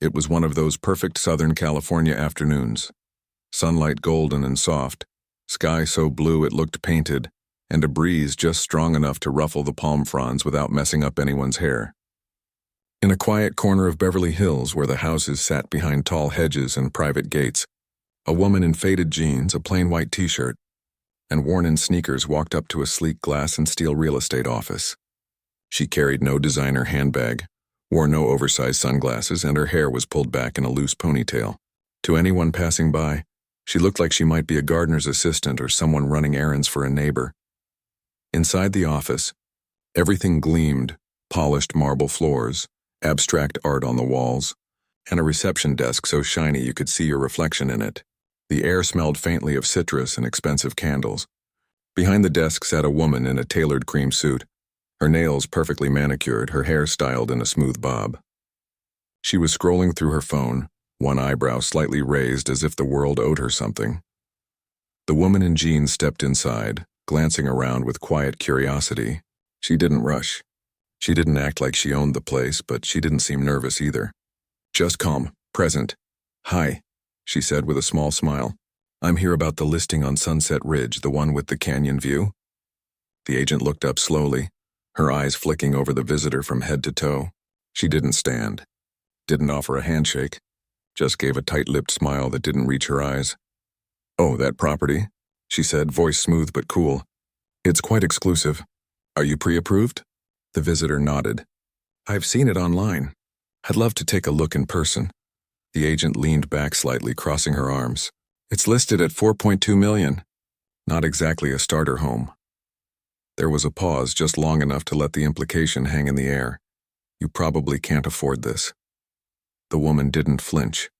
It was one of those perfect Southern California afternoons. Sunlight golden and soft, sky so blue it looked painted, and a breeze just strong enough to ruffle the palm fronds without messing up anyone's hair. In a quiet corner of Beverly Hills where the houses sat behind tall hedges and private gates, a woman in faded jeans, a plain white t-shirt, and worn-in sneakers walked up to a sleek glass and steel real estate office. She carried no designer handbag, wore no oversized sunglasses, and her hair was pulled back in a loose ponytail. To anyone passing by, she looked like she might be a gardener's assistant or someone running errands for a neighbor. Inside the office, everything gleamed: polished marble floors, abstract art on the walls, and a reception desk so shiny you could see your reflection in it. The air smelled faintly of citrus and expensive candles. Behind the desk sat a woman in a tailored cream suit, her nails perfectly manicured, her hair styled in a smooth bob. She was scrolling through her phone, one eyebrow slightly raised as if the world owed her something. The woman in jeans stepped inside, glancing around with quiet curiosity. She didn't rush. She didn't act like she owned the place, but she didn't seem nervous either. Just calm, present. "Hi," she said with a small smile. "I'm here about the listing on Sunset Ridge, the one with the canyon view." The agent looked up slowly, her eyes flicking over the visitor from head to toe. She didn't stand, didn't offer a handshake, just gave a tight-lipped smile that didn't reach her eyes. "Oh, that property," she said, voice smooth but cool. "It's quite exclusive. Are you pre-approved?" The visitor nodded. "I've seen it online. I'd love to take a look in person." The agent leaned back slightly, crossing her arms. "It's listed at $4.2 million. Not exactly a starter home." There was a pause, just long enough to let the implication hang in the air. "You probably can't afford this." The woman didn't flinch.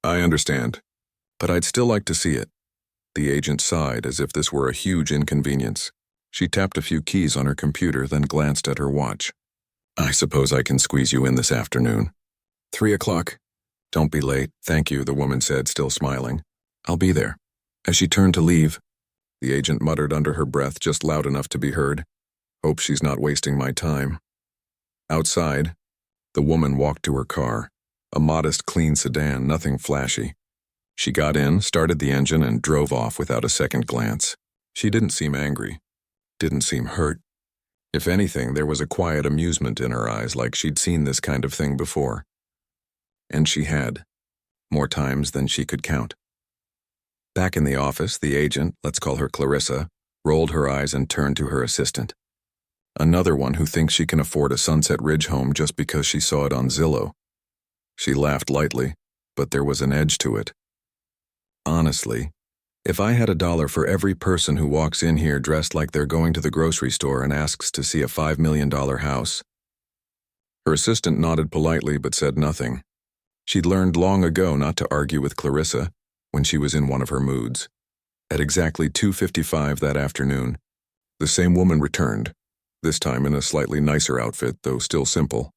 "I understand, but I'd still like to see it." The agent sighed as if this were a huge inconvenience. She tapped a few keys on her computer, then glanced at her watch. "I suppose I can squeeze you in this afternoon." 3:00. "Don't be late, thank you," the woman said, still smiling. "I'll be there." As she turned to leave, the agent muttered under her breath, just loud enough to be heard, "Hope she's not wasting my time." Outside, the woman walked to her car, a modest, clean sedan, nothing flashy. She got in, started the engine, and drove off without a second glance. She didn't seem angry, didn't seem hurt. If anything, there was a quiet amusement in her eyes, like she'd seen this kind of thing before. And she had, more times than she could count. Back in the office, the agent, let's call her Clarissa, rolled her eyes and turned to her assistant. "Another one who thinks she can afford a Sunset Ridge home just because she saw it on Zillow." She laughed lightly, but there was an edge to it. "Honestly, if I had $1 for every person who walks in here dressed like they're going to the grocery store and asks to see a $5 million house." Her assistant nodded politely but said nothing. She'd learned long ago not to argue with Clarissa when she was in one of her moods. At exactly 2:55 that afternoon, the same woman returned, this time in a slightly nicer outfit, though still simple.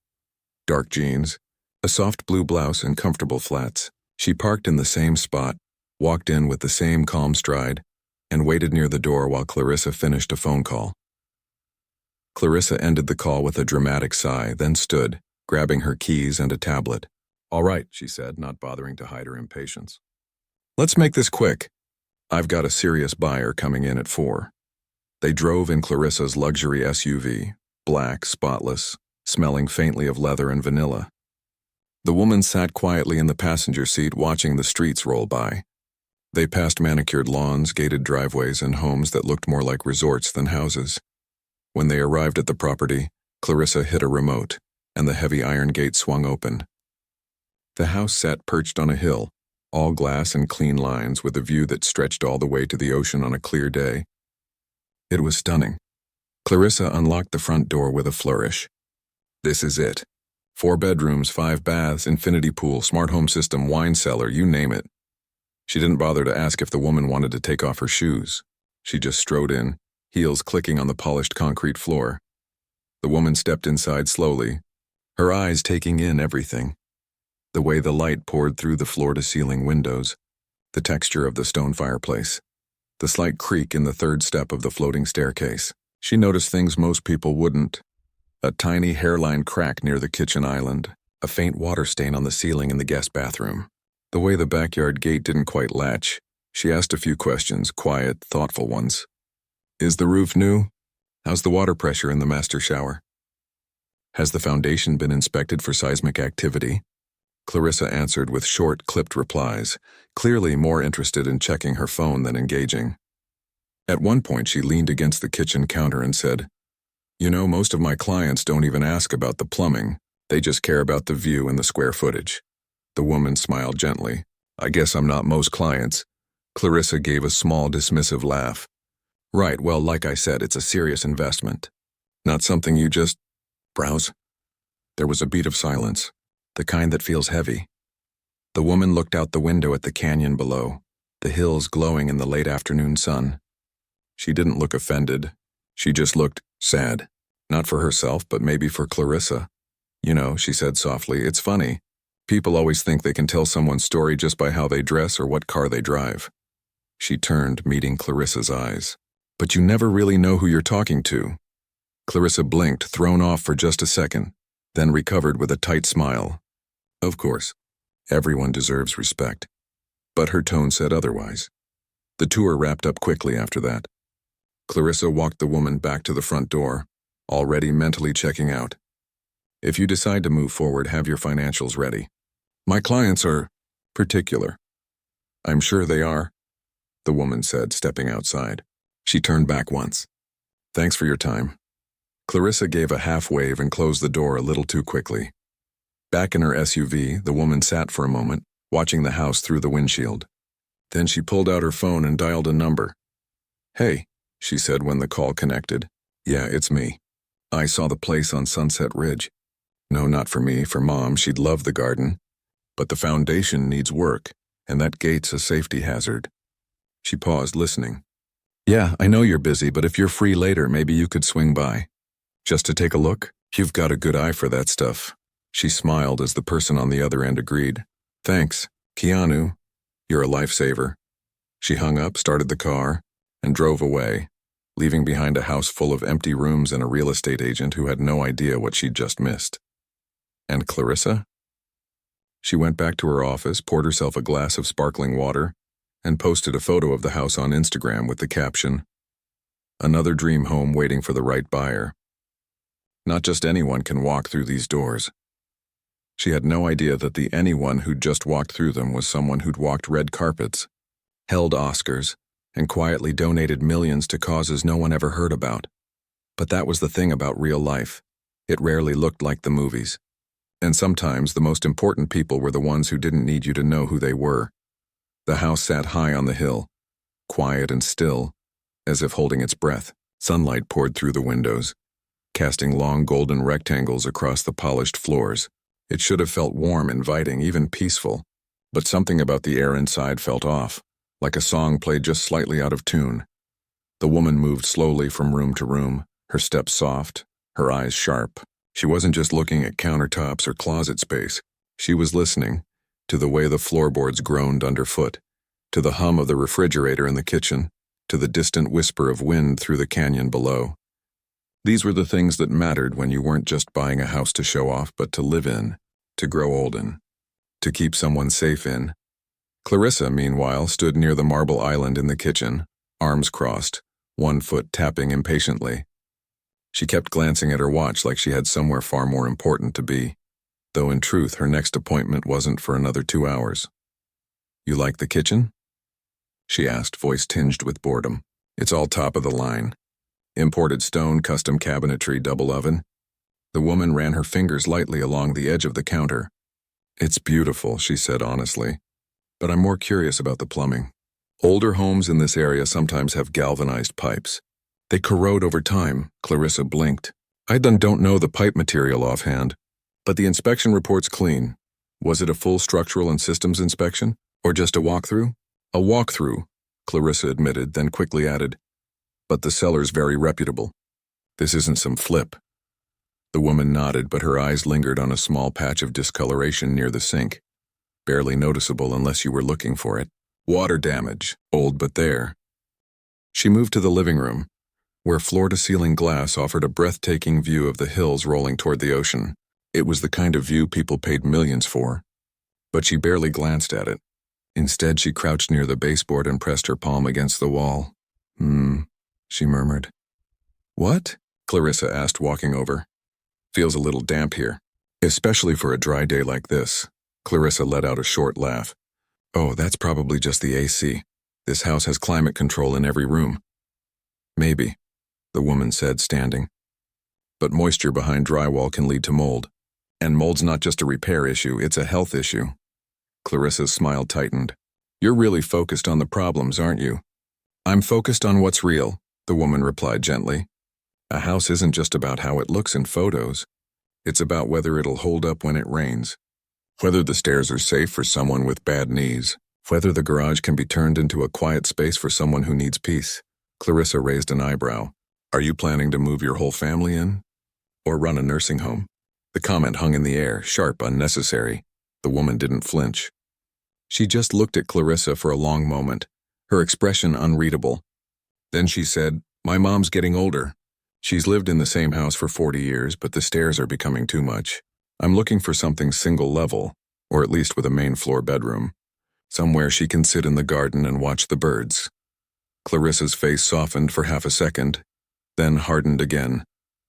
Dark jeans, a soft blue blouse, and comfortable flats. She parked in the same spot, walked in with the same calm stride, and waited near the door while Clarissa finished a phone call. Clarissa ended the call with a dramatic sigh, then stood, grabbing her keys and a tablet. "All right," she said, not bothering to hide her impatience. "Let's make this quick. I've got a serious buyer coming in at 4. They drove in Clarissa's luxury SUV, black, spotless, smelling faintly of leather and vanilla. The woman sat quietly in the passenger seat watching the streets roll by. They passed manicured lawns, gated driveways, and homes that looked more like resorts than houses. When they arrived at the property, Clarissa hit a remote, and the heavy iron gate swung open. The house sat perched on a hill, all glass and clean lines, with a view that stretched all the way to the ocean on a clear day. It was stunning. Clarissa unlocked the front door with a flourish. "This is it. 4 bedrooms, 5 baths, infinity pool, smart home system, wine cellar, you name it." She didn't bother to ask if the woman wanted to take off her shoes. She just strode in, heels clicking on the polished concrete floor. The woman stepped inside slowly, her eyes taking in everything. The way the light poured through the floor-to-ceiling windows, the texture of the stone fireplace, the slight creak in the 3rd step of the floating staircase. She noticed things most people wouldn't. A tiny hairline crack near the kitchen island, a faint water stain on the ceiling in the guest bathroom. The way the backyard gate didn't quite latch, she asked a few questions, quiet, thoughtful ones. Is the roof new? How's the water pressure in the master shower? Has the foundation been inspected for seismic activity? Clarissa answered with short, clipped replies, clearly more interested in checking her phone than engaging. At one point, she leaned against the kitchen counter and said, "You know, most of my clients don't even ask about the plumbing. They just care about the view and the square footage." The woman smiled gently. "I guess I'm not most clients." Clarissa gave a small, dismissive laugh. "Right, well, like I said, it's a serious investment. Not something you just browse." There was a beat of silence, the kind that feels heavy. The woman looked out the window at the canyon below, the hills glowing in the late afternoon sun. She didn't look offended. She just looked sad. Not for herself, but maybe for Clarissa. "You know," she said softly, "it's funny. People always think they can tell someone's story just by how they dress or what car they drive." She turned, meeting Clarissa's eyes. "But you never really know who you're talking to." Clarissa blinked, thrown off for just a second, then recovered with a tight smile. Of course, everyone deserves respect. But her tone said otherwise. The tour wrapped up quickly after that. Clarissa walked the woman back to the front door, already mentally checking out. "If you decide to move forward, have your financials ready. My clients are particular." "I'm sure they are," the woman said, stepping outside. She turned back once. "Thanks for your time." Clarissa gave a half wave and closed the door a little too quickly. Back in her SUV, the woman sat for a moment, watching the house through the windshield. Then she pulled out her phone and dialed a number. "Hey," she said when the call connected. "Yeah, it's me. I saw the place on Sunset Ridge. No, not for me, for Mom. She'd love the garden. But the foundation needs work, and that gate's a safety hazard." She paused, listening. "Yeah, I know you're busy, but if you're free later, maybe you could swing by. Just to take a look? You've got a good eye for that stuff." She smiled as the person on the other end agreed. "Thanks, Keanu. You're a lifesaver." She hung up, started the car, and drove away, leaving behind a house full of empty rooms and a real estate agent who had no idea what she'd just missed. And Clarissa? She went back to her office, poured herself a glass of sparkling water, and posted a photo of the house on Instagram with the caption, "Another dream home waiting for the right buyer." Not just anyone can walk through these doors. She had no idea that the anyone who'd just walked through them was someone who'd walked red carpets, held Oscars, and quietly donated millions to causes no one ever heard about. But that was the thing about real life. It rarely looked like the movies. And sometimes the most important people were the ones who didn't need you to know who they were. The house sat high on the hill, quiet and still, as if holding its breath. Sunlight poured through the windows, casting long golden rectangles across the polished floors. It should have felt warm, inviting, even peaceful. But something about the air inside felt off, like a song played just slightly out of tune. The woman moved slowly from room to room, her steps soft, her eyes sharp. She wasn't just looking at countertops or closet space. She was listening to the way the floorboards groaned underfoot, to the hum of the refrigerator in the kitchen, to the distant whisper of wind through the canyon below. These were the things that mattered when you weren't just buying a house to show off, but to live in, to grow old in, to keep someone safe in. Clarissa, meanwhile, stood near the marble island in the kitchen, arms crossed, one foot tapping impatiently. She kept glancing at her watch like she had somewhere far more important to be, though in truth her next appointment wasn't for another 2 hours. "You like the kitchen?" she asked, voice tinged with boredom. "It's all top of the line. Imported stone, custom cabinetry, double oven." The woman ran her fingers lightly along the edge of the counter. "It's beautiful," she said honestly, "but I'm more curious about the plumbing. Older homes in this area sometimes have galvanized pipes. They corrode over time." Clarissa blinked. "I don't know the pipe material offhand, but the inspection report's clean. Was it a full structural and systems inspection, or just a walkthrough?" "A walkthrough," Clarissa admitted, then quickly added, "but the seller's very reputable. This isn't some flip." The woman nodded, but her eyes lingered on a small patch of discoloration near the sink, barely noticeable unless you were looking for it. Water damage, old but there. She moved to the living room, where floor-to-ceiling glass offered a breathtaking view of the hills rolling toward the ocean. It was the kind of view people paid millions for, but she barely glanced at it. Instead, she crouched near the baseboard and pressed her palm against the wall. She murmured. What? Clarissa asked, walking over. Feels a little damp here, especially for a dry day like this. Clarissa let out a short laugh. Oh, that's probably just the AC. This house has climate control in every room. Maybe, the woman said, standing. But moisture behind drywall can lead to mold. And mold's not just a repair issue, it's a health issue. Clarissa's smile tightened. You're really focused on the problems, aren't you? I'm focused on what's real, the woman replied gently. A house isn't just about how it looks in photos. It's about whether it'll hold up when it rains. Whether the stairs are safe for someone with bad knees. Whether the garage can be turned into a quiet space for someone who needs peace. Clarissa raised an eyebrow. Are you planning to move your whole family in? Or run a nursing home? The comment hung in the air, sharp, unnecessary. The woman didn't flinch. She just looked at Clarissa for a long moment, her expression unreadable. Then she said, My mom's getting older. She's lived in the same house for 40 years, but the stairs are becoming too much. I'm looking for something single level, or at least with a main floor bedroom. Somewhere she can sit in the garden and watch the birds. Clarissa's face softened for half a second, then hardened again,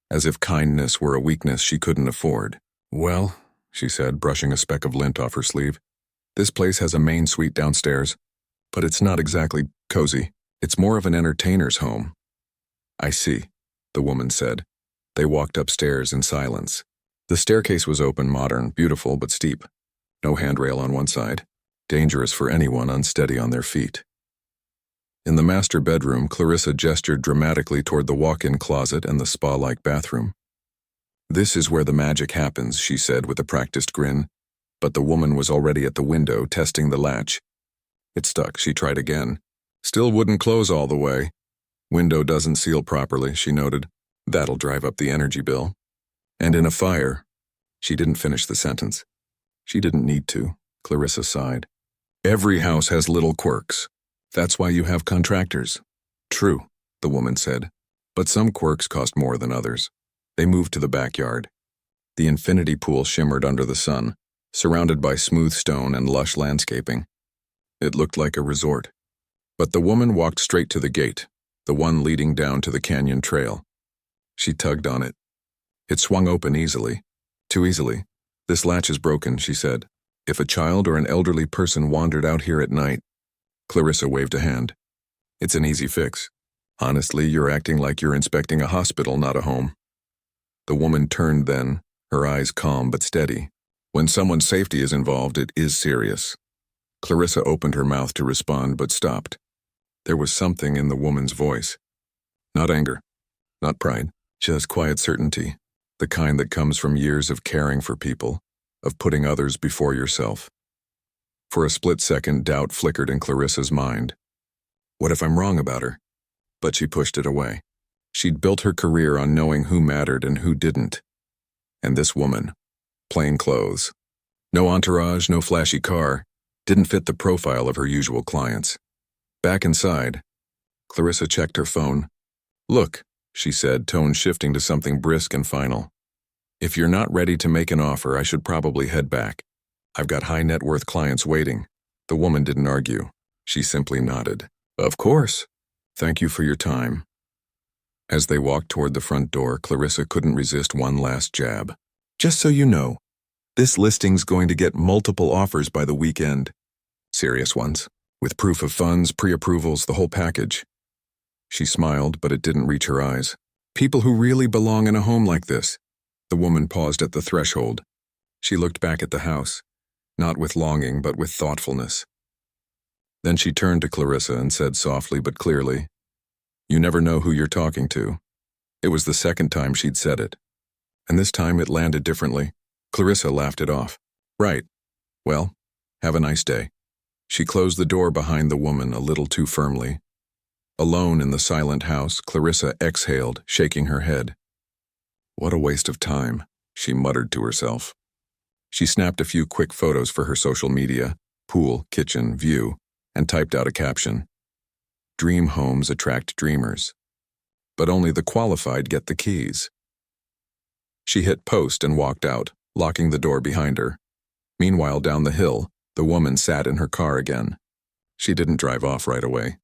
as if kindness were a weakness she couldn't afford. Well, she said, brushing a speck of lint off her sleeve, this place has a main suite downstairs, but it's not exactly cozy. It's more of an entertainer's home. I see, the woman said. They walked upstairs in silence. The staircase was open, modern, beautiful, but steep. No handrail on one side. Dangerous for anyone unsteady on their feet. In the master bedroom, Clarissa gestured dramatically toward the walk-in closet and the spa-like bathroom. This is where the magic happens, she said with a practiced grin, but the woman was already at the window, testing the latch. It stuck, she tried again. Still wouldn't close all the way. Window doesn't seal properly, she noted. That'll drive up the energy bill. And in a fire, she didn't finish the sentence. She didn't need to, Clarissa sighed. Every house has little quirks. That's why you have contractors. True, the woman said, but some quirks cost more than others. They moved to the backyard. The infinity pool shimmered under the sun, surrounded by smooth stone and lush landscaping. It looked like a resort. But the woman walked straight to the gate, the one leading down to the canyon trail. She tugged on it. It swung open easily. Too easily. This latch is broken, she said. If a child or an elderly person wandered out here at night. Clarissa waved a hand. It's an easy fix. Honestly, you're acting like you're inspecting a hospital, not a home. The woman turned then, her eyes calm but steady. When someone's safety is involved, it is serious. Clarissa opened her mouth to respond but stopped. There was something in the woman's voice. Not anger, not pride, just quiet certainty, the kind that comes from years of caring for people, of putting others before yourself. For a split second, doubt flickered in Clarissa's mind. What if I'm wrong about her? But she pushed it away. She'd built her career on knowing who mattered and who didn't. And this woman, plain clothes, no entourage, no flashy car, didn't fit the profile of her usual clients. Back inside, Clarissa checked her phone. Look, she said, tone shifting to something brisk and final. If you're not ready to make an offer, I should probably head back. I've got high net worth clients waiting. The woman didn't argue. She simply nodded. Of course. Thank you for your time. As they walked toward the front door, Clarissa couldn't resist one last jab. Just so you know, this listing's going to get multiple offers by the weekend. Serious ones, with proof of funds, pre-approvals, the whole package. She smiled, but it didn't reach her eyes. People who really belong in a home like this. The woman paused at the threshold. She looked back at the house, not with longing, but with thoughtfulness. Then she turned to Clarissa and said softly but clearly, You never know who you're talking to. It was the second time she'd said it. And this time it landed differently. Clarissa laughed it off. Right. Well, have a nice day. She closed the door behind the woman a little too firmly. Alone in the silent house, Clarissa exhaled, shaking her head. What a waste of time, she muttered to herself. She snapped a few quick photos for her social media, pool, kitchen, view, and typed out a caption. Dream homes attract dreamers. But only the qualified get the keys. She hit post and walked out, locking the door behind her. Meanwhile, down the hill, the woman sat in her car again. She didn't drive off right away.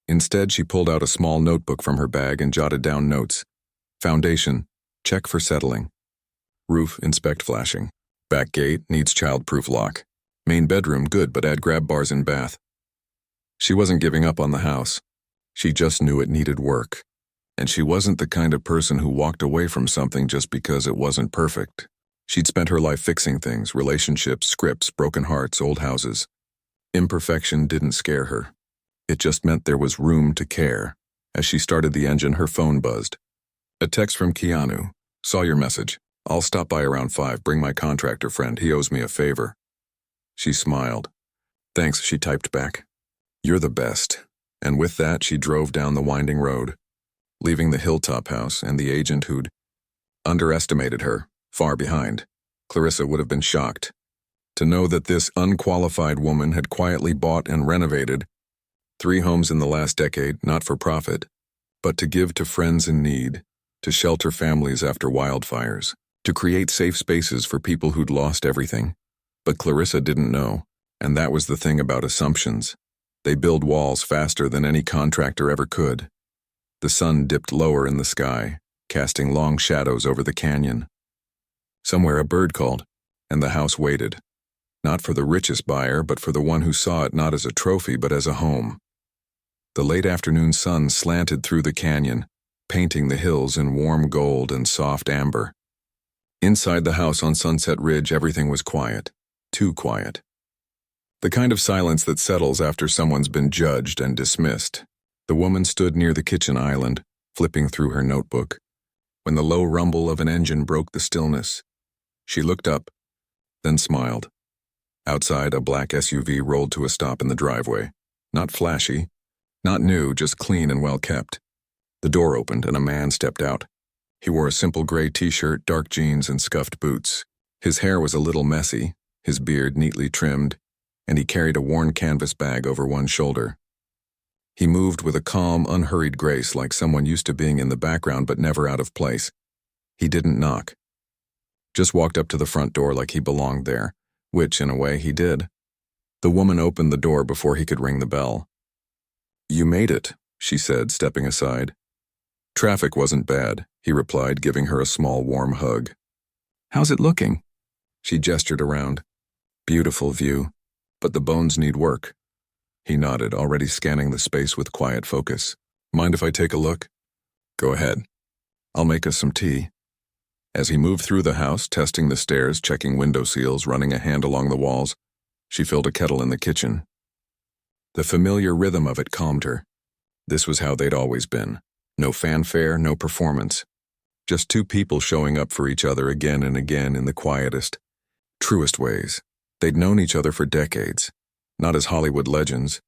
Instead, she pulled out a small notebook from her bag and jotted down notes. Foundation, check for settling. Roof, inspect flashing. Back gate, needs child-proof lock. Main bedroom, good, but add grab bars in bath. She wasn't giving up on the house. She just knew it needed work. And she wasn't the kind of person who walked away from something just because it wasn't perfect. She'd spent her life fixing things, relationships, scripts, broken hearts, old houses. Imperfection didn't scare her. It just meant there was room to care. As she started the engine, her phone buzzed. A text from Keanu. Saw your message. I'll stop by around 5, bring my contractor friend, he owes me a favor. She smiled. Thanks, she typed back. You're the best. And with that, she drove down the winding road, leaving the hilltop house and the agent who'd underestimated her, far behind. Clarissa would have been shocked to know that this unqualified woman had quietly bought and renovated 3 homes in the last decade, not for profit, but to give to friends in need, to shelter families after wildfires, to create safe spaces for people who'd lost everything. But Clarissa didn't know, and that was the thing about assumptions. They build walls faster than any contractor ever could. The sun dipped lower in the sky, casting long shadows over the canyon. Somewhere a bird called, and the house waited. Not for the richest buyer, but for the one who saw it not as a trophy but as a home. The late afternoon sun slanted through the canyon, painting the hills in warm gold and soft amber. Inside the house on Sunset Ridge, everything was quiet. Too quiet. The kind of silence that settles after someone's been judged and dismissed. The woman stood near the kitchen island, flipping through her notebook, when the low rumble of an engine broke the stillness. She looked up, then smiled. Outside, a black SUV rolled to a stop in the driveway. Not flashy, not new, just clean and well kept. The door opened and a man stepped out. He wore a simple gray t-shirt, dark jeans, and scuffed boots. His hair was a little messy, his beard neatly trimmed, and he carried a worn canvas bag over one shoulder. He moved with a calm, unhurried grace like someone used to being in the background but never out of place. He didn't knock. Just walked up to the front door like he belonged there, which, in a way, he did. The woman opened the door before he could ring the bell. You made it, she said, stepping aside. Traffic wasn't bad, he replied, giving her a small, warm hug. How's it looking? She gestured around. Beautiful view, but the bones need work. He nodded, already scanning the space with quiet focus. Mind if I take a look? Go ahead. I'll make us some tea. As he moved through the house, testing the stairs, checking window seals, running a hand along the walls, she filled a kettle in the kitchen. The familiar rhythm of it calmed her. This was how they'd always been. No fanfare, no performance. Just 2 people showing up for each other again and again in the quietest, truest ways. They'd known each other for decades, not as Hollywood legends,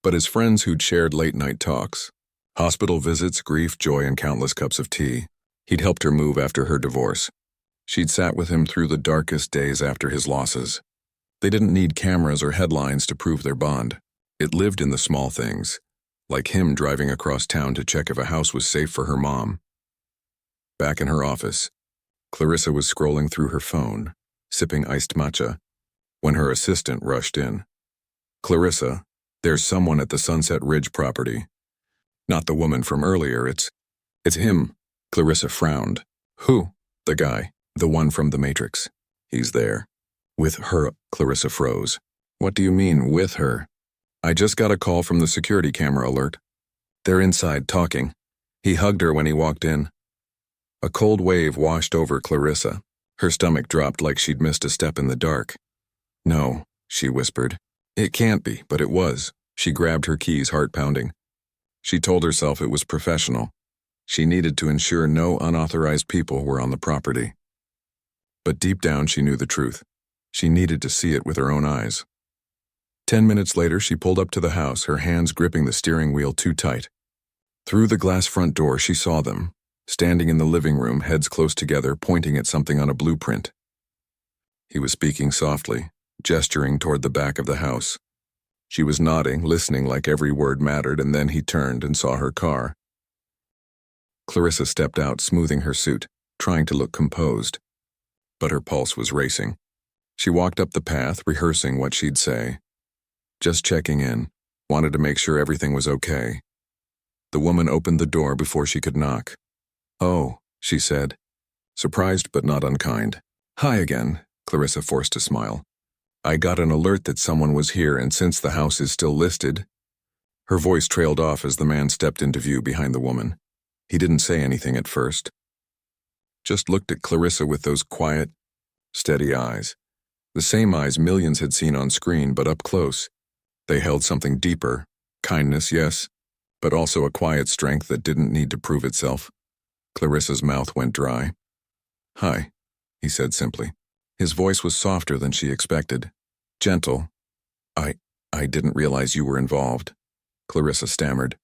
but as friends who'd shared late-night talks, hospital visits, grief, joy, and countless cups of tea. He'd helped her move after her divorce. She'd sat with him through the darkest days after his losses. They didn't need cameras or headlines to prove their bond. It lived in the small things, like him driving across town to check if a house was safe for her mom. Back in her office, Clarissa was scrolling through her phone, sipping iced matcha, when her assistant rushed in. Clarissa, there's someone at the Sunset Ridge property. Not the woman from earlier, it's him. Clarissa frowned. Who? The guy, the one from the Matrix. He's there. With her, Clarissa froze. What do you mean, with her? I just got a call from the security camera alert. They're inside talking. He hugged her when he walked in. A cold wave washed over Clarissa. Her stomach dropped like she'd missed a step in the dark. No, she whispered. It can't be, but it was. She grabbed her keys, heart pounding. She told herself it was professional. She needed to ensure no unauthorized people were on the property. But deep down she knew the truth. She needed to see it with her own eyes. 10 minutes later, she pulled up to the house, her hands gripping the steering wheel too tight. Through the glass front door, she saw them, standing in the living room, heads close together, pointing at something on a blueprint. He was speaking softly, gesturing toward the back of the house. She was nodding, listening like every word mattered, and then he turned and saw her car. Clarissa stepped out, smoothing her suit, trying to look composed. but her pulse was racing. She walked up the path, rehearsing what she'd say. Just checking in, wanted to make sure everything was okay. The woman opened the door before she could knock. "Oh," she said, surprised but not unkind. "Hi again," Clarissa forced a smile. "I got an alert that someone was here, and since the house is still listed—" Her voice trailed off as the man stepped into view behind the woman. He didn't say anything at first. Just looked at Clarissa with those quiet, steady eyes. The same eyes millions had seen on screen, but up close. They held something deeper. Kindness, yes, but also a quiet strength that didn't need to prove itself. Clarissa's mouth went dry. "Hi," he said simply. His voice was softer than she expected. Gentle. I didn't realize you were involved," Clarissa stammered.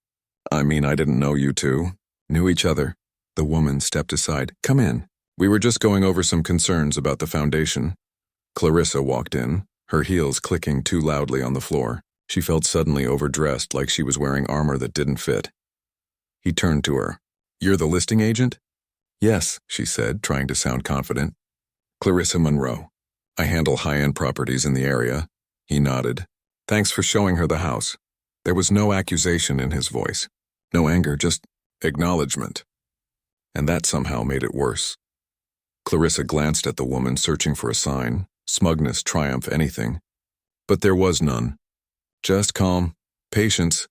"I mean, I didn't know you two knew each other." The woman stepped aside. "Come in. We were just going over some concerns about the foundation." Clarissa walked in, her heels clicking too loudly on the floor. She felt suddenly overdressed, like she was wearing armor that didn't fit. He turned to her. "You're the listing agent?" "Yes," she said, trying to sound confident. "Clarissa Monroe. I handle high-end properties in the area." He nodded. "Thanks for showing her the house." There was no accusation in his voice. No anger, just acknowledgement. And that somehow made it worse. Clarissa glanced at the woman, searching for a sign, smugness, triumph, anything. But there was none. Just calm, patience.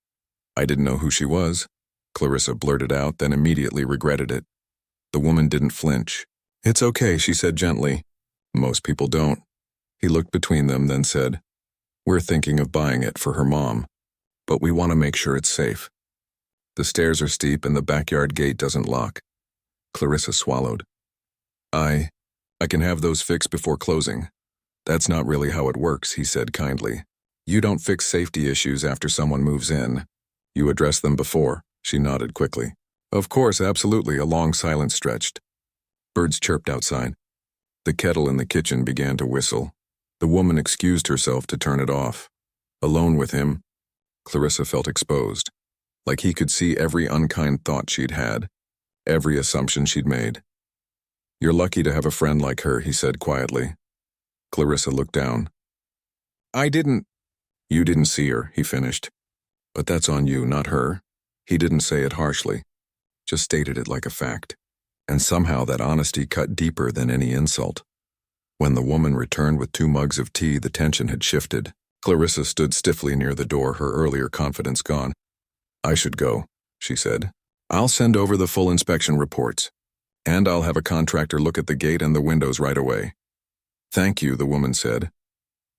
"I didn't know who she was," Clarissa blurted out, then immediately regretted it. The woman didn't flinch. "It's okay," she said gently. "Most people don't." He looked between them, then said, "We're thinking of buying it for her mom, but we want to make sure it's safe. The stairs are steep and the backyard gate doesn't lock." Clarissa swallowed. I can have those fixed before closing." "That's not really how it works," he said kindly. "You don't fix safety issues after someone moves in. You address them before." She nodded quickly. "Of course, absolutely." A long silence stretched. Birds chirped outside. The kettle in the kitchen began to whistle. The woman excused herself to turn it off. Alone with him, Clarissa felt exposed, like he could see every unkind thought she'd had, every assumption she'd made. "You're lucky to have a friend like her," he said quietly. Clarissa looked down. "You didn't see her," he finished. "But that's on you, not her." He didn't say it harshly, just stated it like a fact. And somehow that honesty cut deeper than any insult. When the woman returned with 2 mugs of tea, the tension had shifted. Clarissa stood stiffly near the door, her earlier confidence gone. "I should go," she said. "I'll send over the full inspection reports. And I'll have a contractor look at the gate and the windows right away." "Thank you," the woman said.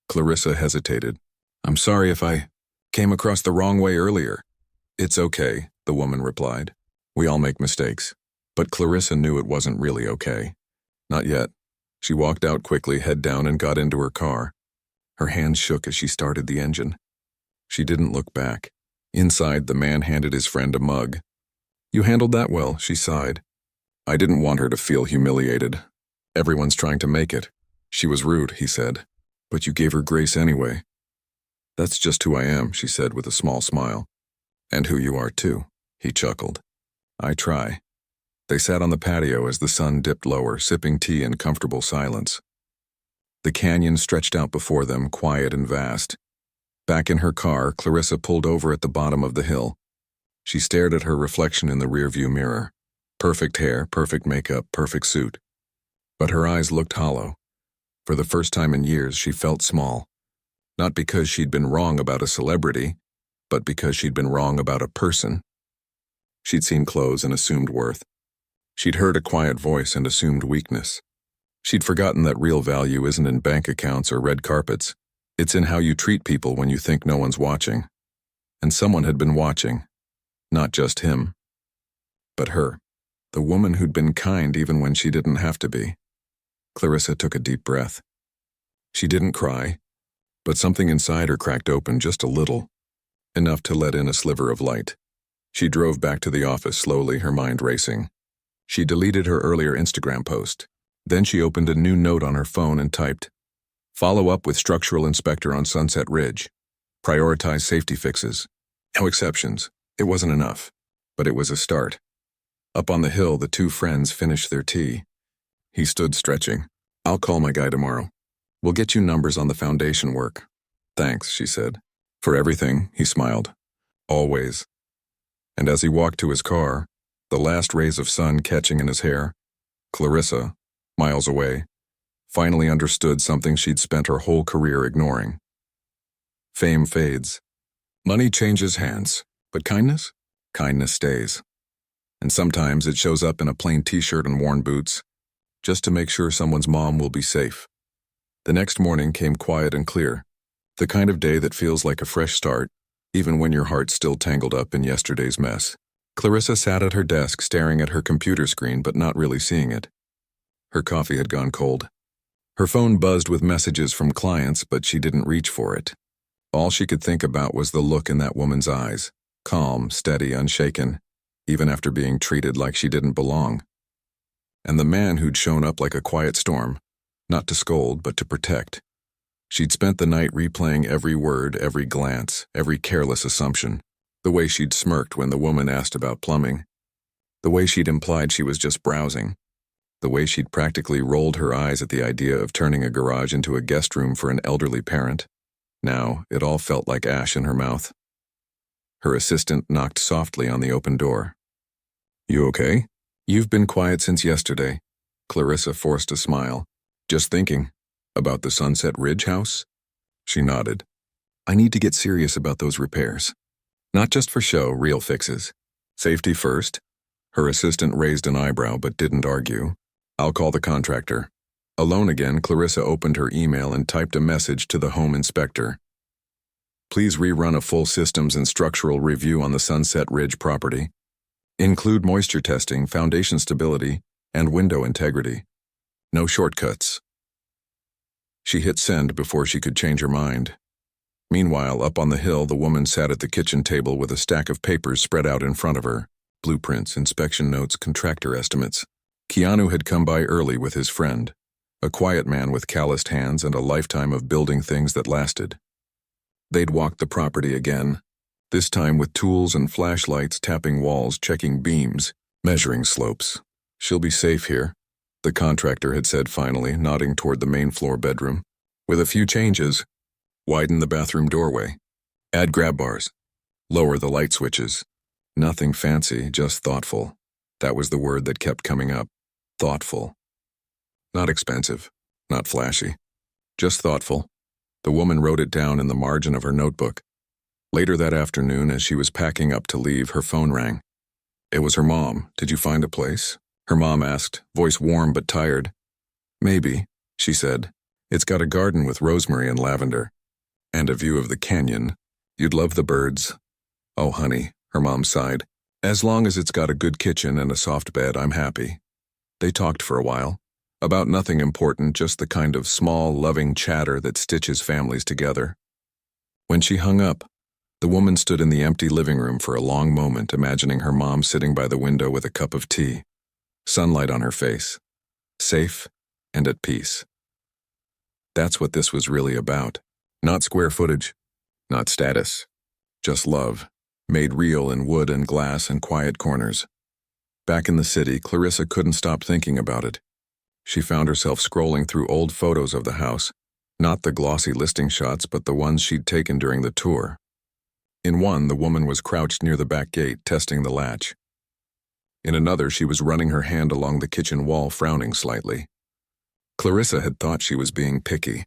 Clarissa hesitated. "I'm sorry if I came across the wrong way earlier." "It's okay," the woman replied. "We all make mistakes." But Clarissa knew it wasn't really okay. Not yet. She walked out quickly, head down, and got into her car. Her hands shook as she started the engine. She didn't look back. Inside, the man handed his friend a mug. "You handled that well," she sighed. "I didn't want her to feel humiliated. Everyone's trying to make it." "She was rude," he said. "But you gave her grace anyway." "That's just who I am," she said with a small smile. "And who you are too," he chuckled. "I try." They sat on the patio as the sun dipped lower, sipping tea in comfortable silence. The canyon stretched out before them, quiet and vast. Back in her car, Clarissa pulled over at the bottom of the hill. She stared at her reflection in the rearview mirror. Perfect hair, perfect makeup, perfect suit. But her eyes looked hollow. For the first time in years, she felt small. Not because she'd been wrong about a celebrity, but because she'd been wrong about a person. She'd seen clothes and assumed worth. She'd heard a quiet voice and assumed weakness. She'd forgotten that real value isn't in bank accounts or red carpets. It's in how you treat people when you think no one's watching. And someone had been watching. Not just him, but her. The woman who'd been kind even when she didn't have to be. Clarissa took a deep breath. She didn't cry, but something inside her cracked open just a little, enough to let in a sliver of light. She drove back to the office slowly, her mind racing. She deleted her earlier Instagram post. Then she opened a new note on her phone and typed, "Follow up with structural inspector on Sunset Ridge. Prioritize safety fixes. No exceptions." It wasn't enough, but it was a start. Up on the hill, the 2 friends finished their tea. He stood stretching. I'll call my guy tomorrow. We'll get you numbers on the foundation work. Thanks, she said. For everything, he smiled. Always. And as he walked to his car, the last rays of sun catching in his hair, Clarissa, miles away, finally understood something she'd spent her whole career ignoring. Fame fades. Money changes hands, but kindness? Kindness stays. And sometimes it shows up in a plain t-shirt and worn boots, just to make sure someone's mom will be safe. The next morning came quiet and clear, the kind of day that feels like a fresh start, even when your heart's still tangled up in yesterday's mess. Clarissa sat at her desk staring at her computer screen but not really seeing it. Her coffee had gone cold. Her phone buzzed with messages from clients, but she didn't reach for it. All she could think about was the look in that woman's eyes, calm, steady, unshaken, even after being treated like she didn't belong. And the man who'd shown up like a quiet storm, not to scold, but to protect. She'd spent the night replaying every word, every glance, every careless assumption, the way she'd smirked when the woman asked about plumbing, the way she'd implied she was just browsing, the way she'd practically rolled her eyes at the idea of turning a garage into a guest room for an elderly parent. Now, it all felt like ash in her mouth. Her assistant knocked softly on the open door. You okay? You've been quiet since yesterday. Clarissa forced a smile. Just thinking. About the Sunset Ridge house? She nodded. I need to get serious about those repairs. Not just for show, real fixes. Safety first. Her assistant raised an eyebrow but didn't argue. I'll call the contractor. Alone again, Clarissa opened her email and typed a message to the home inspector. Please rerun a full systems and structural review on the Sunset Ridge property. Include moisture testing, foundation stability, and window integrity. No shortcuts. She hit send before she could change her mind. Meanwhile, up on the hill, the woman sat at the kitchen table with a stack of papers spread out in front of her. Blueprints, inspection notes, contractor estimates. Keanu had come by early with his friend, a quiet man with calloused hands and a lifetime of building things that lasted. They'd walked the property again, this time with tools and flashlights, tapping walls, checking beams, measuring slopes. She'll be safe here, the contractor had said finally, nodding toward the main floor bedroom. With a few changes, widen the bathroom doorway, add grab bars, lower the light switches. Nothing fancy, just thoughtful. That was the word that kept coming up. Thoughtful. Not expensive, not flashy, just thoughtful. The woman wrote it down in the margin of her notebook. Later that afternoon, as she was packing up to leave, her phone rang. It was her mom. Did you find a place? Her mom asked, voice warm but tired. Maybe, she said. It's got a garden with rosemary and lavender. And a view of the canyon. You'd love the birds. Oh, honey, her mom sighed. As long as it's got a good kitchen and a soft bed, I'm happy. They talked for a while. About nothing important, just the kind of small, loving chatter that stitches families together. When she hung up, the woman stood in the empty living room for a long moment, imagining her mom sitting by the window with a cup of tea, sunlight on her face, safe and at peace. That's what this was really about. Not square footage, not status, just love, made real in wood and glass and quiet corners. Back in the city, Clarissa couldn't stop thinking about it. She found herself scrolling through old photos of the house, not the glossy listing shots, but the ones she'd taken during the tour. In one, the woman was crouched near the back gate, testing the latch. In another, she was running her hand along the kitchen wall, frowning slightly. Clarissa had thought she was being picky.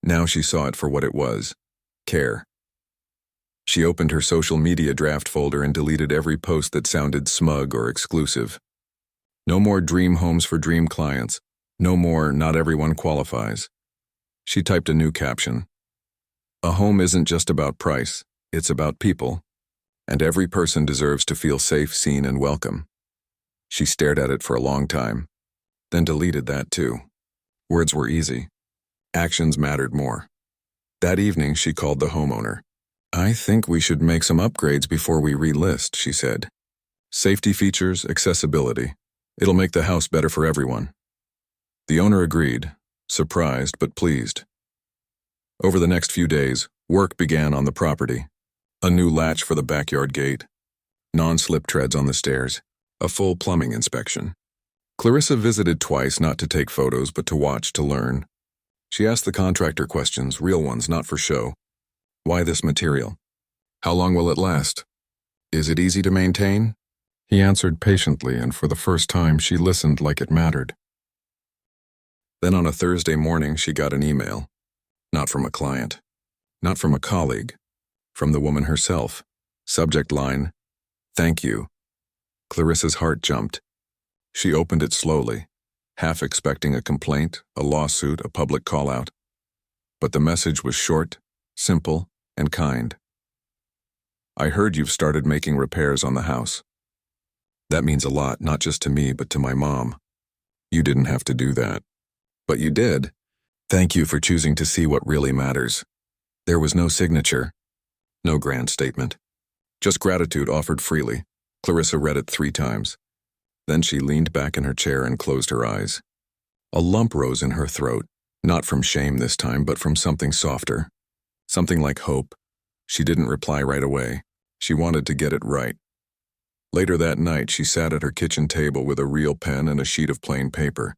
Now she saw it for what it was: care. She opened her social media draft folder and deleted every post that sounded smug or exclusive. No more dream homes for dream clients. No more not everyone qualifies. She typed a new caption. A home isn't just about price, it's about people. And every person deserves to feel safe, seen, and welcome. She stared at it for a long time, then deleted that too. Words were easy. Actions mattered more. That evening, she called the homeowner. I think we should make some upgrades before we relist, she said. Safety features, accessibility. It'll make the house better for everyone. The owner agreed, surprised but pleased. Over the next few days, work began on the property. A new latch for the backyard gate, non-slip treads on the stairs, a full plumbing inspection. Clarissa visited twice, not to take photos, but to watch, to learn. She asked the contractor questions, real ones, not for show. Why this material? How long will it last? Is it easy to maintain? He answered patiently, and for the first time she listened like it mattered. Then on a Thursday morning she got an email. Not from a client. Not from a colleague. From the woman herself. Subject line, "Thank you." Clarissa's heart jumped. She opened it slowly, half expecting a complaint, a lawsuit, a public call-out. But the message was short, simple, and kind. "I heard you've started making repairs on the house. That means a lot, not just to me, but to my mom. You didn't have to do that. But you did. Thank you for choosing to see what really matters." There was no signature, no grand statement. Just gratitude offered freely. Clarissa read it 3 times. Then she leaned back in her chair and closed her eyes. A lump rose in her throat, not from shame this time, but from something softer. Something like hope. She didn't reply right away. She wanted to get it right. Later that night, she sat at her kitchen table with a real pen and a sheet of plain paper.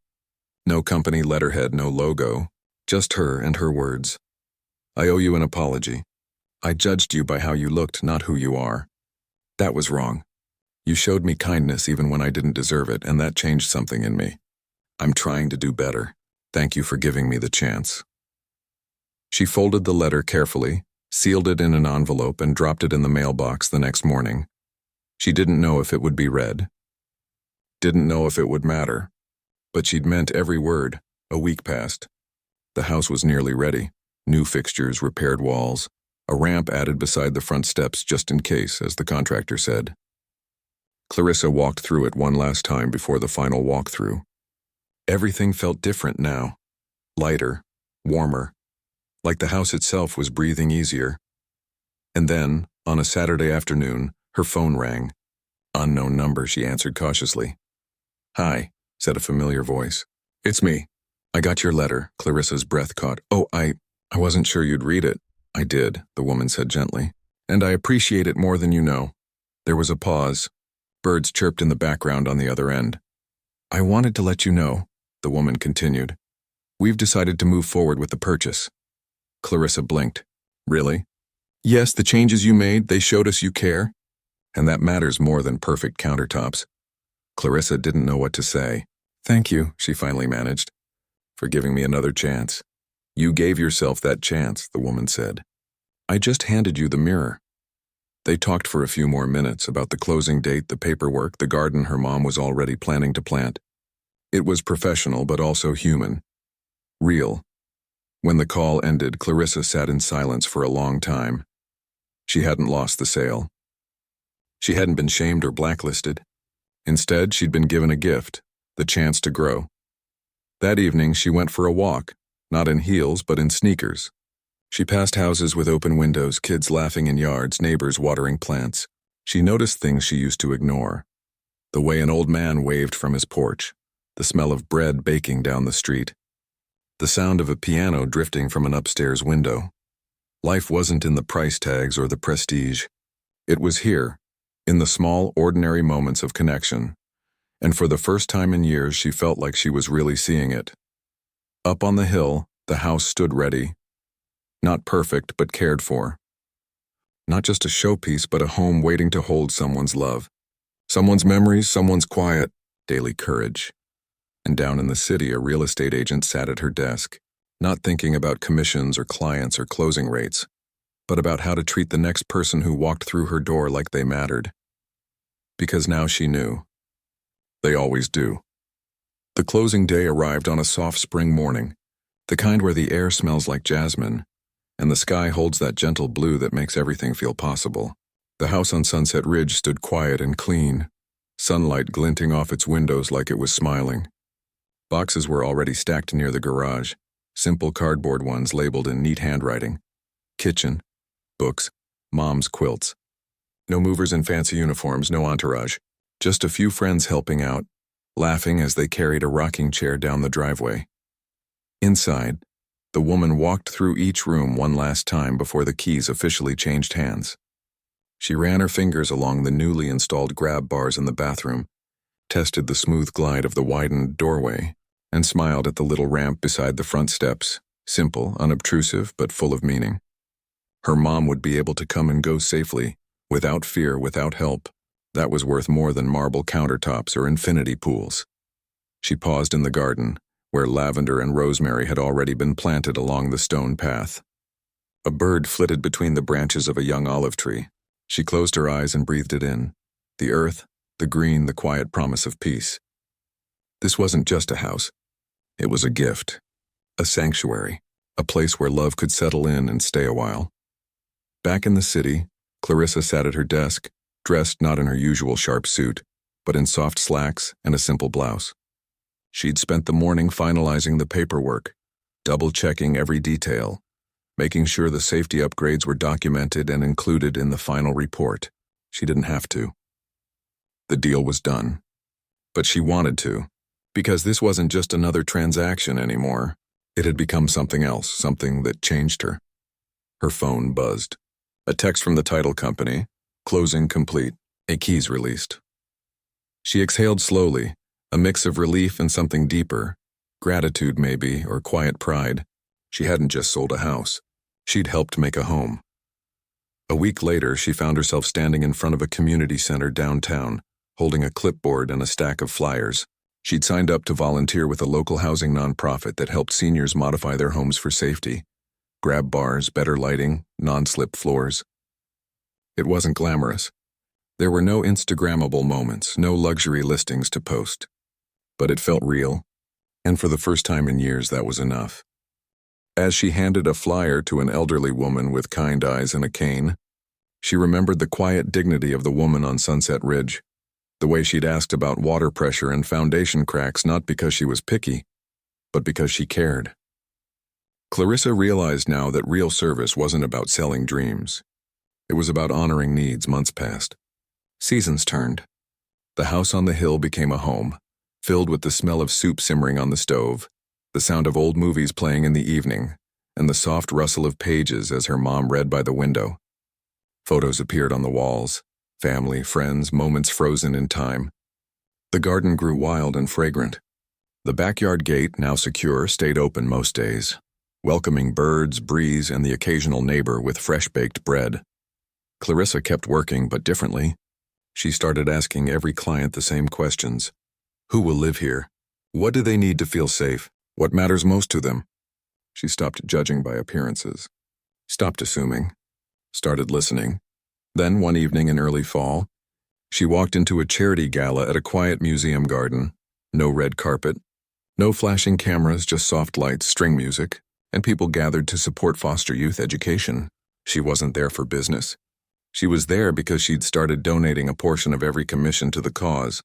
No company letterhead, no logo, just her and her words. "I owe you an apology. I judged you by how you looked, not who you are. That was wrong. You showed me kindness even when I didn't deserve it, and that changed something in me. I'm trying to do better. Thank you for giving me the chance." She folded the letter carefully, sealed it in an envelope, and dropped it in the mailbox the next morning. She didn't know if it would be read. Didn't know if it would matter. But she'd meant every word. A week passed. The house was nearly ready. New fixtures, repaired walls, a ramp added beside the front steps just in case, as the contractor said. Clarissa walked through it one last time before the final walkthrough. Everything felt different now. Lighter, warmer, like the house itself was breathing easier. And then, on a Saturday afternoon, her phone rang. Unknown number, she answered cautiously. "Hi," said a familiar voice. "It's me. I got your letter." Clarissa's breath caught. "Oh, I wasn't sure you'd read it." "I did," the woman said gently. "And I appreciate it more than you know." There was a pause. Birds chirped in the background on the other end. "I wanted to let you know," the woman continued. "We've decided to move forward with the purchase." Clarissa blinked. "Really?" "Yes, the changes you made, they showed us you care. And that matters more than perfect countertops." Clarissa didn't know what to say. "Thank you," she finally managed, "for giving me another chance." "You gave yourself that chance," the woman said. "I just handed you the mirror." They talked for a few more minutes about the closing date, the paperwork, the garden her mom was already planning to plant. It was professional, but also human. Real. When the call ended, Clarissa sat in silence for a long time. She hadn't lost the sale. She hadn't been shamed or blacklisted. Instead, she'd been given a gift, the chance to grow. That evening, she went for a walk, not in heels, but in sneakers. She passed houses with open windows, kids laughing in yards, neighbors watering plants. She noticed things she used to ignore. The way an old man waved from his porch, the smell of bread baking down the street, the sound of a piano drifting from an upstairs window. Life wasn't in the price tags or the prestige. It was here, in the small, ordinary moments of connection. And for the first time in years, she felt like she was really seeing it. Up on the hill, the house stood ready. Not perfect, but cared for. Not just a showpiece, but a home waiting to hold someone's love. Someone's memories, someone's quiet, daily courage. And down in the city, a real estate agent sat at her desk, not thinking about commissions or clients or closing rates, but about how to treat the next person who walked through her door like they mattered. Because now she knew. They always do. The closing day arrived on a soft spring morning, the kind where the air smells like jasmine, and the sky holds that gentle blue that makes everything feel possible. The house on Sunset Ridge stood quiet and clean, sunlight glinting off its windows like it was smiling. Boxes were already stacked near the garage, simple cardboard ones labeled in neat handwriting. Kitchen, books, mom's quilts. No movers in fancy uniforms, no entourage. Just a few friends helping out, laughing as they carried a rocking chair down the driveway. Inside, the woman walked through each room one last time before the keys officially changed hands. She ran her fingers along the newly installed grab bars in the bathroom, tested the smooth glide of the widened doorway, and smiled at the little ramp beside the front steps, simple, unobtrusive, but full of meaning. Her mom would be able to come and go safely, without fear, without help. That was worth more than marble countertops or infinity pools. She paused in the garden, where lavender and rosemary had already been planted along the stone path. A bird flitted between the branches of a young olive tree. She closed her eyes and breathed it in. The earth, the green, the quiet promise of peace. This wasn't just a house. It was a gift, a sanctuary, a place where love could settle in and stay a while. Back in the city, Clarissa sat at her desk, dressed not in her usual sharp suit, but in soft slacks and a simple blouse. She'd spent the morning finalizing the paperwork, double-checking every detail, making sure the safety upgrades were documented and included in the final report. She didn't have to. The deal was done. But she wanted to, because this wasn't just another transaction anymore. It had become something else, something that changed her. Her phone buzzed. A text from the title company, closing complete, a keys released. She exhaled slowly, a mix of relief and something deeper, gratitude maybe, or quiet pride. She hadn't just sold a house. She'd helped make a home. A week later, she found herself standing in front of a community center downtown, holding a clipboard and a stack of flyers. She'd signed up to volunteer with a local housing nonprofit that helped seniors modify their homes for safety. Grab bars, better lighting, non-slip floors. It wasn't glamorous. There were no Instagrammable moments, no luxury listings to post. But it felt real, and for the first time in years, that was enough. As she handed a flyer to an elderly woman with kind eyes and a cane, she remembered the quiet dignity of the woman on Sunset Ridge, the way she'd asked about water pressure and foundation cracks not because she was picky, but because she cared. Clarissa realized now that real service wasn't about selling dreams. It was about honoring needs. Months passed. Seasons turned. The house on the hill became a home, filled with the smell of soup simmering on the stove, the sound of old movies playing in the evening, and the soft rustle of pages as her mom read by the window. Photos appeared on the walls, family, friends, moments frozen in time. The garden grew wild and fragrant. The backyard gate, now secure, stayed open most days, welcoming birds, breeze, and the occasional neighbor with fresh-baked bread. Clarissa kept working, but differently. She started asking every client the same questions. Who will live here? What do they need to feel safe? What matters most to them? She stopped judging by appearances, stopped assuming, started listening. Then, one evening in early fall, she walked into a charity gala at a quiet museum garden. No red carpet, no flashing cameras, just soft lights, string music, and people gathered to support foster youth education. She wasn't there for business. She was there because she'd started donating a portion of every commission to the cause.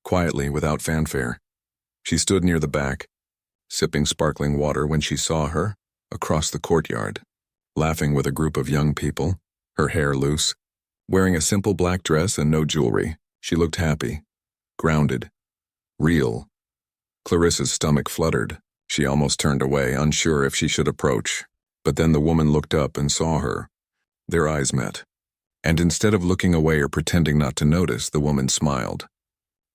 Quietly, without fanfare. She stood near the back, sipping sparkling water when she saw her, across the courtyard, laughing with a group of young people, her hair loose. Wearing a simple black dress and no jewelry, she looked happy, grounded, real. Clarissa's stomach fluttered. She almost turned away, unsure if she should approach. But then the woman looked up and saw her. Their eyes met. And instead of looking away or pretending not to notice, the woman smiled.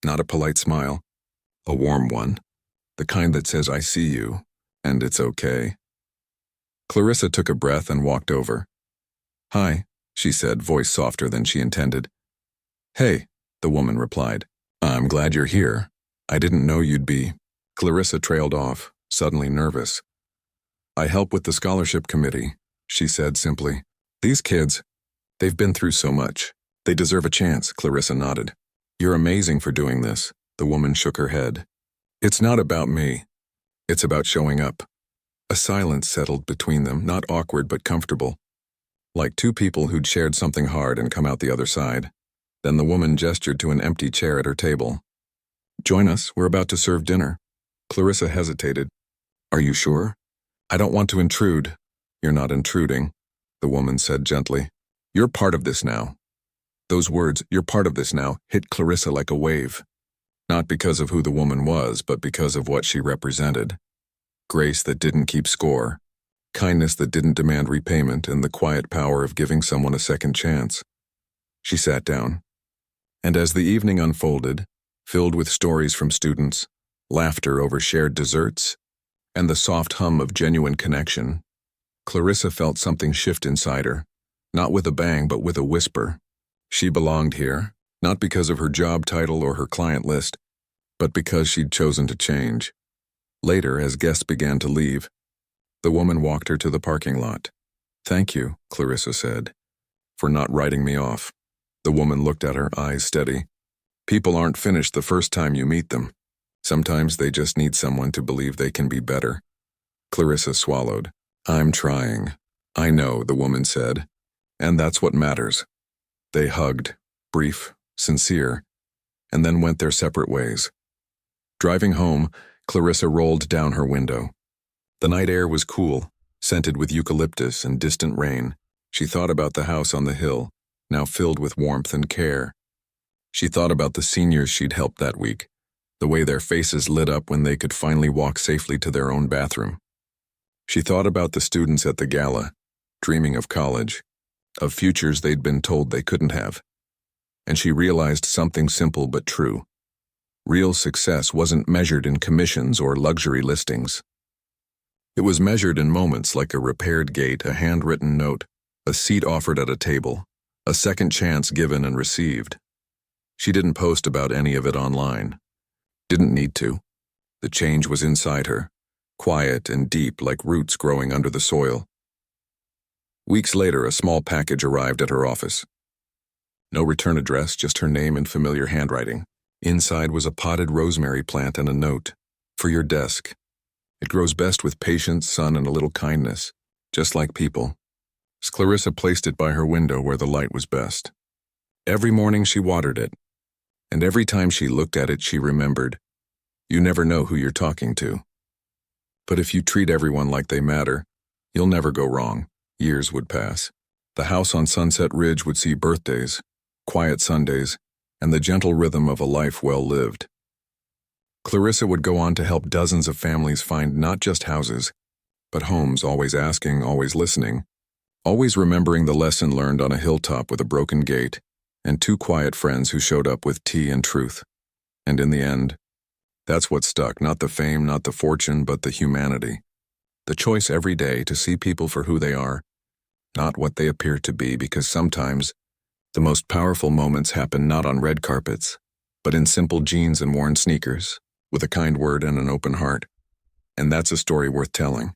Not a polite smile, a warm one, the kind that says, I see you, and it's okay. Clarissa took a breath and walked over. Hi, she said, voice softer than she intended. Hey, the woman replied. I'm glad you're here. I didn't know you'd be. Clarissa trailed off, suddenly nervous. I help with the scholarship committee, she said simply. These kids, they've been through so much. They deserve a chance, Clarissa nodded. You're amazing for doing this, the woman shook her head. It's not about me. It's about showing up. A silence settled between them, not awkward but comfortable. Like two people who'd shared something hard and come out the other side. Then the woman gestured to an empty chair at her table. Join us, we're about to serve dinner. Clarissa hesitated. Are you sure? I don't want to intrude. You're not intruding, the woman said gently. You're part of this now. Those words, you're part of this now, hit Clarissa like a wave. Not because of who the woman was, but because of what she represented. Grace that didn't keep score. Kindness that didn't demand repayment, and the quiet power of giving someone a second chance. She sat down. And as the evening unfolded, filled with stories from students, laughter over shared desserts, and the soft hum of genuine connection. Clarissa felt something shift inside her, not with a bang but with a whisper. She belonged here, not because of her job title or her client list, but because she'd chosen to change. Later, as guests began to leave, the woman walked her to the parking lot. "Thank you," Clarissa said, "for not writing me off." The woman looked at her, eyes steady. "People aren't finished the first time you meet them. Sometimes they just need someone to believe they can be better." Clarissa swallowed. "I'm trying." "I know," the woman said, "and that's what matters." They hugged, brief, sincere, and then went their separate ways. Driving home, Clarissa rolled down her window. The night air was cool, scented with eucalyptus and distant rain. She thought about the house on the hill, now filled with warmth and care. She thought about the seniors she'd helped that week, the way their faces lit up when they could finally walk safely to their own bathroom. She thought about the students at the gala, dreaming of college, of futures they'd been told they couldn't have. And she realized something simple but true. Real success wasn't measured in commissions or luxury listings. It was measured in moments like a repaired gate, a handwritten note, a seat offered at a table, a second chance given and received. She didn't post about any of it online. Didn't need to. The change was inside her, quiet and deep like roots growing under the soil. Weeks later, a small package arrived at her office. No return address, just her name in familiar handwriting. Inside was a potted rosemary plant and a note. "For your desk. It grows best with patience, sun, and a little kindness, just like people." Clarissa placed it by her window where the light was best. Every morning she watered it, and every time she looked at it she remembered, you never know who you're talking to. But if you treat everyone like they matter, you'll never go wrong. Years would pass. The house on Sunset Ridge would see birthdays, quiet Sundays, and the gentle rhythm of a life well lived. Clarissa would go on to help dozens of families find not just houses, but homes, always asking, always listening, always remembering the lesson learned on a hilltop with a broken gate, and two quiet friends who showed up with tea and truth. And in the end, that's what stuck, not the fame, not the fortune, but the humanity. The choice every day to see people for who they are, not what they appear to be, because sometimes the most powerful moments happen not on red carpets, but in simple jeans and worn sneakers, with a kind word and an open heart. And that's a story worth telling.